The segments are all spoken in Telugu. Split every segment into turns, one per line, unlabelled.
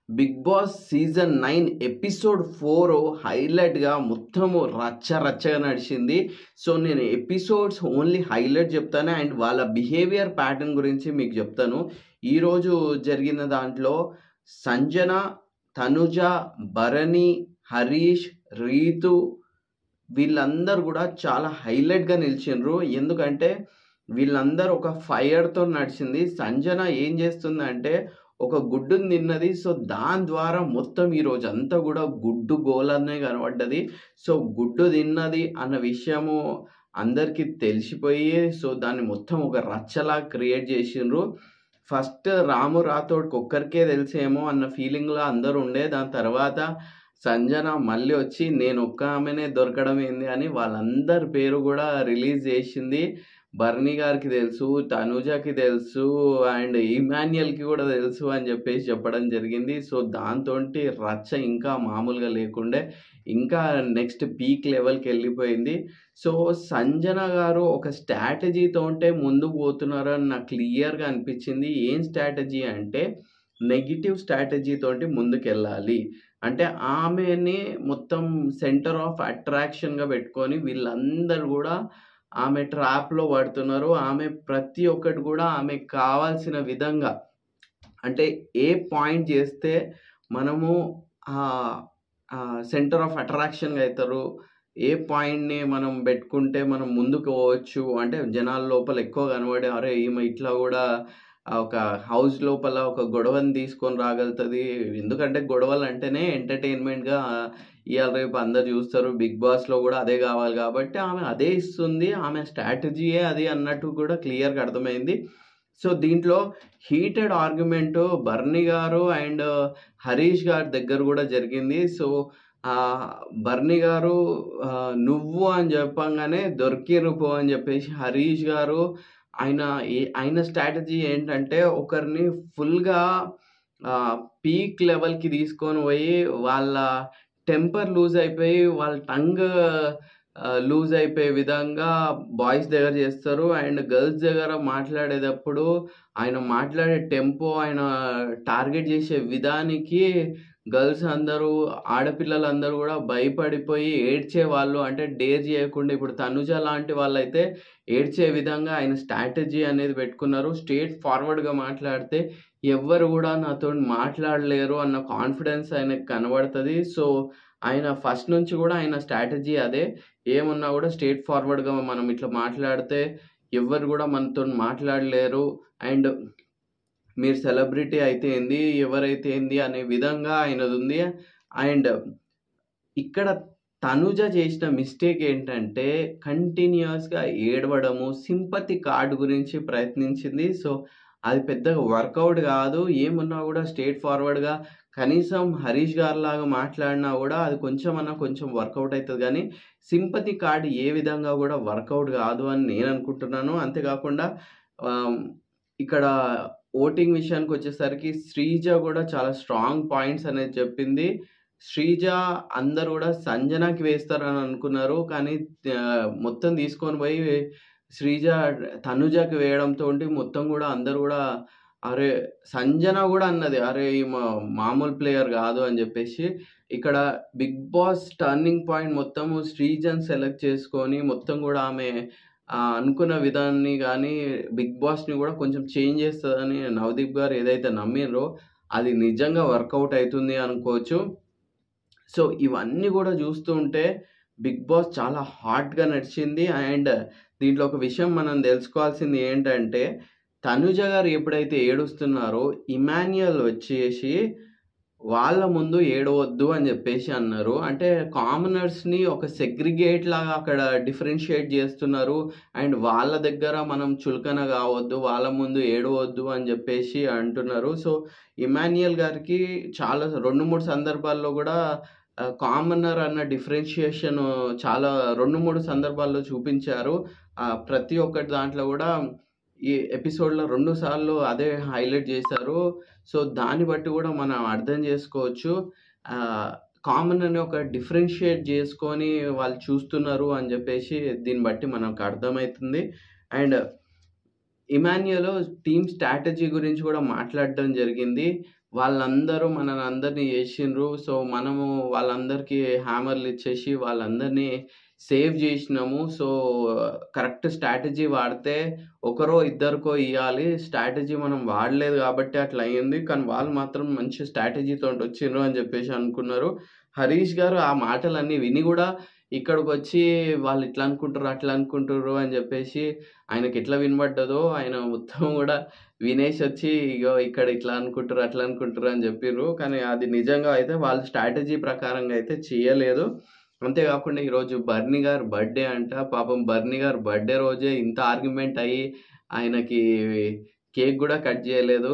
బిగ్ బాస్ సీజన్ 9 ఎపిసోడ్ 4 హైలైట్‌గా మొత్తము రచ్చరచ్చగా నడిచింది. సో, నేను ఎపిసోడ్స్ ఓన్లీ హైలైట్ చెప్తాను అండ్ వాళ్ళ బిహేవియర్ ప్యాటర్న్ గురించి మీకు చెప్తాను. ఈరోజు జరిగిన దాంట్లో సంజన, తనుజ, భరణి, హరీష్, రీతు వీళ్ళందరూ కూడా చాలా హైలైట్‌గా నిలిచిండ్రు. ఎందుకంటే వీళ్ళందరూ ఒక ఫైర్‌తో నడిచింది. సంజన ఏం చేస్తుందంటే ఒక గుడ్డుని తిన్నది. సో, దాని ద్వారా మొత్తం ఈరోజంతా కూడా గుడ్డు గోలనే కనపడ్డది. సో, గుడ్డు తిన్నది అన్న విషయము అందరికీ తెలిసిపోయి సో, దాన్ని మొత్తం ఒక రచ్చలా క్రియేట్ చేసిండ్రు. ఫస్ట్ రాము రాథోడ్‌కి ఒక్కరికే తెలిసేమో అన్న ఫీలింగ్‌లో అందరూ ఉండే. దాని తర్వాత సంజన మళ్ళీ వచ్చి నేనొక్క ఆమెనే దొరకడం ఏంది అని వాళ్ళందరి పేరు కూడా రిలీజ్ చేసింది. భరణి గారికి తెలుసు, తనూజకి తెలుసు అండ్ ఇమాన్యుయల్‌కి కూడా తెలుసు అని చెప్పేసి చెప్పడం జరిగింది. సో, దాంతోటి రచ్చ ఇంకా మామూలుగా లేకుండే. ఇంకా నెక్స్ట్ పీక్ లెవెల్‌కెళ్ళిపోయింది. సో, సంజన గారు ఒక స్ట్రాటజీతోటే ముందుకు పోతున్నారని నాకు క్లియర్‌గా అనిపించింది. ఏం స్ట్రాటజీ అంటే నెగెటివ్ స్ట్రాటజీతోటి ముందుకెళ్ళాలి. అంటే ఆమెని మొత్తం సెంటర్ ఆఫ్ అట్రాక్షన్‌గా పెట్టుకొని వీళ్ళందరూ గూడా ఆమె ట్రాప్‌లో పడుతున్నారు. ఆమె ప్రతి ఒక్కటి గూడా ఆమెకు కావాల్సిన విధంగా అంటే ఏ పాయింట్ చేస్తే మనము ఆహ్, సెంటర్ ఆఫ్ అట్రాక్షన్‌గా అయితారు. ఏ పాయింట్‌ని మనం పెట్టుకుంటే మనం ముందుకు పోవచ్చు. అంటే జనాల లోపల ఎక్కువ కనబడి అరే! ఈమె ఇట్లా గూడా ఒక హౌస్ లోపల ఒక గొడవని తీసుకొని రాగలుగుతది. ఎందుకంటే గొడవలంటేనే ఎంటర్‌టైన్‌మెంట్‌గా ఇయాల రేపు అందరూ చూస్తారు. 'బిగ్ బాస్‌లో' గూడా అదే కావాలి కాబట్టి ఆమె అదే ఇస్తుంది. ఆమె స్ట్రాటజీయే అది అన్నట్టు కూడా క్లియర్‌గా అర్థమైంది. సో, దీంట్లో హీటెడ్ ఆర్గ్యుమెంటు బర్నీ గారు అండ్ హరీష్ గారి దగ్గర గూడా జరిగింది. సో, ఆహ్, బర్నీ గారు నువ్వు అని చెప్పంగానే దొరికిర్రు పో అని చెప్పేసి హరీష్ గారు ఆయన ఆయన స్ట్రాటజీ ఏంటంటే ఒకరిని ఫుల్‌గా పీక్ లెవెల్‌కి తీసుకొని పోయి వాళ్ళ టెంపర్ లూజ్ అయిపోయి వాళ్ళ టంగ్ లూజ్ అయిపోయే విధంగా బాయ్స్ దగ్గర చేస్తారు. అండ్ గర్ల్స్ దగ్గర మాట్లాడేటప్పుడు ఆయన మాట్లాడే టెంపో, ఆయన టార్గెట్ చేసే విధానికి గర్ల్స్ అందరూ, ఆడపిల్లలందరూ గూడా భయపడిపోయి ఏడ్చేవాళ్ళు. అంటే డేర్ చేయకుండా ఇప్పుడు తనుజ లాంటి వాళ్ళైతే ఏడ్చే విధంగా ఆయన స్ట్రాటజీ అనేది పెట్టుకున్నారు. స్ట్రెయిట్ ఫార్వర్డ్‌గా మాట్లాడితే ఎవ్వరు గూడా నాతోని మాట్లాడలేరు అన్న కాన్ఫిడెన్స్ ఆయనకి కనబడతది. సో, ఆయన ఫస్ట్ నుంచి గూడా ఆయన స్ట్రాటజీ అదే. ఏమున్నా గూడా స్ట్రెయిట్ ఫార్వర్డ్‌గా మనం ఇట్లా మాట్లాడితే ఎవ్వరు గూడా మనతోని మాట్లాడలేరు. అండ్ మీరు సెలబ్రిటీ అయితే ఏంది, ఎవరైతే ఏంది అనే విధంగా ఆయనదుంది. అండ్ ఇక్కడ తనుజ చేసిన మిస్టేక్ ఏంటంటే కంటిన్యూయస్‌గా ఏడవడము, సింపతి కార్డ్ గురించి ప్రయత్నించింది. సో, అది పెద్దగా వర్కౌట్ గాదు. ఏమున్నా గూడా స్ట్రెయిట్ ఫార్వర్డ్‌గా కనీసం హరీష్ గారిలాగా మాట్లాడినా గూడా అది కొంచెం వర్కౌట్ అయితది గానీ, సింపతి కార్డ్ ఏ విధంగా గూడా వర్కౌట్ గాదు అని నేననుకుంటున్నాను. అంతేకాకుండా ఆహ్, ఇక్కడ ఓటింగ్ విషయానికొచ్చేసరికి శ్రీజ గూడా చాలా స్ట్రాంగ్ పాయింట్స్ అనేది చెప్పింది. శ్రీజ అందరూ గూడా సంజనకి వేస్తారని అనుకున్నారు. కానీ మొత్తం తీసుకొని పోయి శ్రీజ తనుజకి వేయడంతోటి మొత్తం గూడా అందరూ గూడా అరే! సంజన గూడా అన్నది. అరే! ఈమె మామూలు ప్లేయర్ గాదు అని జెప్పేసి. ఇక్కడ బిగ్ బాస్ టర్నింగ్ పాయింట్ మొత్తము శ్రీజని సెలెక్ట్ చేసుకొని మొత్తం గూడా ఆమె అనుకున్న విధాన్ని గానీ, బిగ్ బాస్‌ని గూడా కొంచెం చేంజ్ చేస్తదని నవదీప్ గారు ఏదైతే నమ్మిర్రో అది నిజంగా వర్కౌట్ అయితుంది అనుకోవచ్చు. సో, ఇవన్నీ గూడా జూస్తూ ఉంటే 'బిగ్ బాస్' చాలా హాట్‌గా నడిచింది. అండ్ దీంట్లో ఒక విషయం మనం దెలుసుకోవాల్సింది ఏంటంటే, తనుజ గారు ఎప్పుడైతే ఏడుస్తున్నారో, ఇమాన్యుయల్ వచ్చేసి వాళ్ళ ముందు ఏడవద్దు అని జెప్పేసి అన్నారు. అంటే కామనర్స్‌ని ఒక సెగ్రిగేట్ లాగా అక్కడ డిఫరెన్షియేట్ జేస్తున్నారు. అండ్ వాళ్ళ దగ్గర మనం చులకన గావద్దు, వాళ్ళ ముందు ఏడవద్దు అని జెప్పేసి అంటున్నారు. సో, ఇమాన్యుయల్ గారికి చాలా 2, 3 సందర్భాల్లో గూడా కామనర్ అన్న డిఫరెన్షియేషన్ చాలా 2, 3 సందర్భాల్లో చూపించారు. ప్రతి ఒక్కటి దాంట్లో గూడా ఈ ఎపిసోడ్‌లో 2 సార్లు అదే హైలైట్ జేశారు. సో, దాన్ని బట్టి గూడా మనం అర్థం జేసుకోవచ్చు. ఆహ్, కామనర్‌ని ఒక డిఫరెన్షియేట్ జేసుకొని వాళ్ళు చూస్తున్నారు అని జెప్పేసి దీన్ని బట్టి మనకు అర్థమైతుంది. అండ్ ఇమాన్యుయల్ టీమ్ స్ట్రాటజీ గురించి గూడా మాట్లాడడం జరిగింది. వాళ్ళందరూ మననందరిని జేషిండ్రు. సో, మనము వాళ్ళందరికీ హ్యామర్‌లిచ్చేసి వాళ్ళందరినీ సేవ్ జేషినాము. సో, కరెక్ట్ స్ట్రాటజీ వాడితే ఒకరో, ఇద్దరికో ఇయ్యాలి. స్ట్రాటజీ మనం వాడలేదు గాబట్టి అట్లా అయింది. కానీ వాళ్ళు మాత్రం మంచి స్ట్రాటజీతోటొచ్చిండ్రు అని జెప్పేసి అనుకున్నారు. హరీష్ గారు ఆ మాటలన్నీ విని గూడా ఇక్కడికొచ్చి వాళ్ళు ఇట్లా అనుకుంటుర్రు, అట్లా అనుకుంటుర్రు అని జెప్పేసి ఆయనకెట్లా వినబడ్డదో ఆయన మొత్తం గూడా వినేసొచ్చి ఇగో ఇక్కడ ఇట్లా అనుకుంటుర్రు, అట్లా అనుకుంటుర్రు అని జెప్పిర్రు. కానీ అది నిజంగా అయితే వాళ్ళు స్ట్రాటజీ ప్రకారంగా అయితే చేయలేదు. అంతే గాకుండా ఈరోజు బర్నీ గారి బర్త్‌డే అంట. పాపం బర్నీ గారి బర్త్‌డే రోజే ఇంత ఆర్గ్యుమెంట్ అయ్యి ఆయనకి కేక్ గూడా కట్ జేయలేదు.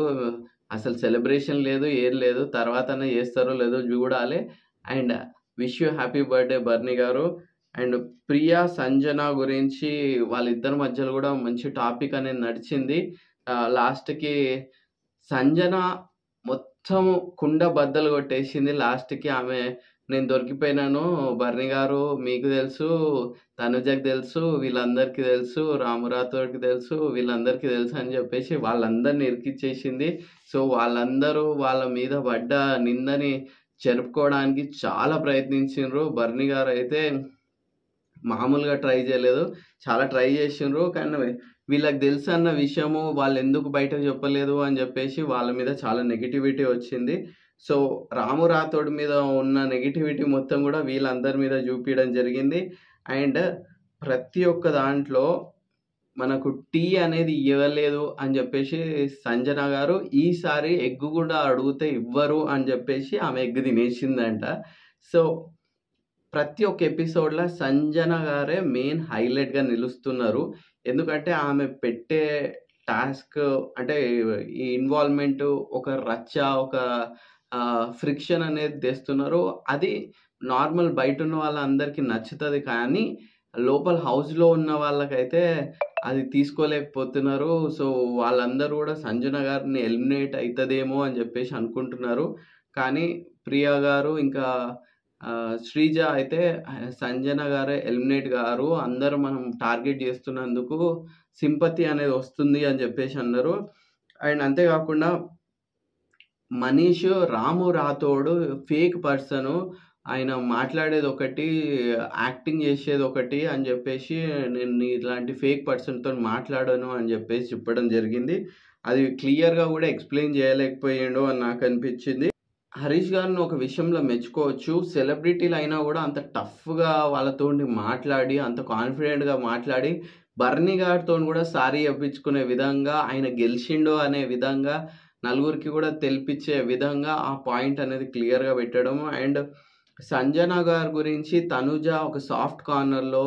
అసలు సెలబ్రేషన్ లేదు, ఏం లేదు. తర్వాతనే జేస్తారో లేదో జూడాలి. And wish you happy birthday Barney గారు. అండ్ ప్రియా, సంజన గురించి వాళ్ళిద్దరి మధ్యలో గూడా మంచి టాపిక్ అనేది నడిచింది. లాస్ట్‌కి సంజన మొత్తము కుండ బద్దలు కొట్టేసింది. లాస్ట్‌కి ఆమె నేను దొరికిపోయినాను బర్నీ గారు, మీకు తెలుసు, తనుజకి తెలుసు, వీళ్ళందరికీ తెలుసు, రాము రాథోడ్‌కి తెలుసు, వీళ్ళందరికీ తెలుసు అని చెప్పేసి వాళ్ళందరిని ఇరికిచ్చేసింది. సో, వాళ్ళందరూ వాళ్ళ మీద పడ్డ నిందని చెరుపుకోవడానికి చాలా ప్రయత్నించిండ్రు. బర్నీ గారైతే మామూలుగా ట్రై చేయలేదు. చాలా ట్రై చేసిండ్రు. కానీ వీళ్ళకి తెలుసన్న విషయము వాళ్ళెందుకు బయటకు చెప్పలేదు అని చెప్పేసి వాళ్ళ మీద చాలా నెగటివిటీ వచ్చింది. సో, రాము రాథోడ్ మీద ఉన్న నెగటివిటీ మొత్తం గూడా వీళ్ళందరి మీద చూపియడం జరిగింది. అండ్ ప్రతి ఒక్క దాంట్లో మనకు టీ అనేది ఇవ్వలేదు అని జెప్పేసి సంజన గారు ఈసారి ఎగ్ గూడా అడిగితే ఇవ్వరు అని జెప్పేసి ఆమె ఎగ్ తినేసిందంట. సో, ప్రతి ఒక్క ఎపిసోడ్‌లో సంజన గారే మెయిన్ హైలైట్‌గా నిలుస్తున్నారు. ఎందుకంటే ఆమె పెట్టే టాస్క్ అంటే ఈ ఇన్వాల్వ్‌మెంట్ ఒక రచ్చ, ఒక ఫ్రిక్షన్ అనేది తెస్తున్నారు. అది నార్మల్ బయటున్న వాళ్ళందరికీ నచ్చుతది కానీ, లోపల హౌస్‌లో ఉన్న వాళ్ళకైతే అది తీసుకోలేకపోతున్నారు. సో, వాళ్ళందరూ గూడా సంజన గారిని ఎలిమినేట్ అయితదేమో అని జెప్పేసి అనుకుంటున్నారు. కానీ ప్రియా గారు ఇంకా శ్రీజ అయితే సంజన గారే ఎలిమినేట్ గారు. అందరూ మనం టార్గెట్ జేస్తున్నందుకు సింపతి అనేది వస్తుంది అని జెప్పేసి అన్నారు. అండ్ అంతే గాకుండా మనీష్ రాము రాథోడ్ ఫేక్ పర్సను. ఆయన మాట్లాడేదొకటి, యాక్టింగ్ జేసేదొకటి అని జెప్పేసి నేను ఇలాంటి ఫేక్ పర్సన్‌తోని మాట్లాడను అని జెప్పేసి చెప్పడం జరిగింది. అది క్లియర్‌గా గూడా ఎక్స్‌ప్లెయిన్ జేయలేకపోయిండు అని నాకనిపిచ్చింది. హరీష్ గారిని ఒక విషయంలో మెచ్చుకోవచ్చు. సెలబ్రిటీలయినా గూడా అంత టఫ్‌గా వాళ్ళతోని మాట్లాడి, అంత కాన్ఫిడెంట్‌గా మాట్లాడి, బర్నీ గారితోని గూడా సారీ చెప్పించుకునే విధంగా, ఆయన గెలిషిండు అనే విధంగా, నలుగురికి గూడా తెలిపిచ్చే విధంగా ఆ పాయింట్ అనేది క్లియర్‌గా పెట్టడం. అండ్ సంజన గారి గురించి తనుజ ఒక సాఫ్ట్ కార్నర్‌లో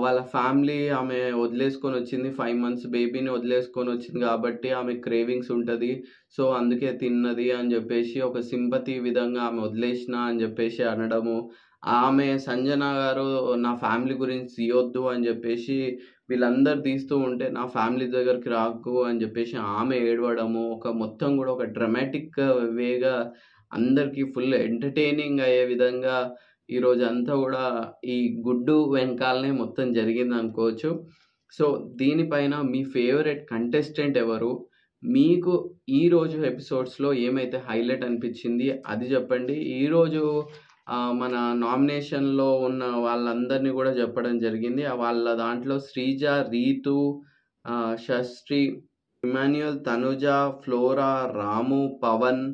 వాళ్ళ ఫ్యామిలీ ఆమె వదిలేసుకొనొచ్చింది. 5 మంత్స్ బేబీని వదిలేసుకొనొచ్చింది గాబట్టి ఆమెకు క్రేవింగ్స్ ఉంటది. సో, అందుకే తిన్నది అని జెప్పేసి ఒక సింపతి విధంగా ఆమె వదిలేసినా అని జెప్పేసి అనడము. ఆమె సంజన గారు నా ఫ్యామిలీ గురించి తీయొద్దు అని జెప్పేసి వీళ్ళందరూ తీస్తూ ఉంటే నా ఫ్యామిలీ దగ్గరికి రాకు అని జెప్పేసి ఆమె ఏడవడము. ఒక మొత్తం గూడా ఒక డ్రమాటిక్ వేగా అందరికి ఫుల్ ఎంటర్‌టైనింగ్ అయ్యే విధంగా ఈరోజంతా గూడా ఈ గుడ్డు వెనకాలనే మొత్తం జరిగిందనుకోవచ్చు. సో, దీనిపైన మీ ఫేవరెట్ కంటెస్టెంట్ ఎవరు? మీకు ఈరోజు ఎపిసోడ్స్‌లో ఏమైతే హైలైట్ అనిపిచ్చింది అది జెప్పండి. ఈరోజు మన నామినేషన్‌లో ఉన్న వాళ్ళందరిని గూడా జెప్పడం జరిగింది. వాళ్ళ దాంట్లో శ్రీజ, రీతు, షష్ట్రి, ఇమాన్యుయల్, తనుజ, ఫ్లోరా, రాము, పవన్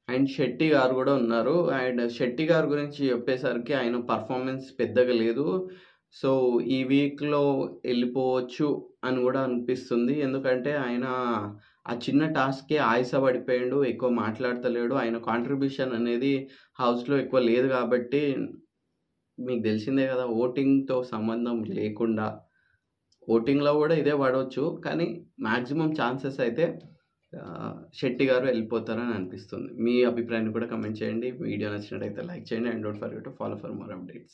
అండ్ శెట్టి గారు గూడా ఉన్నారు. అండ్ శెట్టి గారి గురించి చెప్పేసరికి ఆయన పర్ఫార్మెన్స్ పెద్దగా లేదు. సో, ఈ వీక్‌లో ఎళ్ళిపోవచ్చు అని గూడా అనిపిస్తుంది. ఎందుకంటే ఆయన ఆ చిన్న టాస్క్‌కే ఆయాస పడిపోయిండు. ఎక్కువ మాట్లాడతలేడు. ఆయన కాంట్రిబ్యూషన్ అనేది హౌస్‌లో ఎక్కువ లేదు గాబట్టి మీకు తెలిసిందే గదా! ఓటింగ్‌తో సంబంధం లేకుండా ఓటింగ్‌లో గూడా ఇదే పడొచ్చు. కానీ మాక్సిమం ఛాన్సెస్ అయితే శెట్టి గారు వెళ్ళిపోతారని అనిపిస్తుంది. మీ అభిప్రాయాన్ని కూడా కామెంట్ చేయండి. వీడియో నచ్చినట్టయితే లైక్ చేయండి. And don't forget to follow for more updates.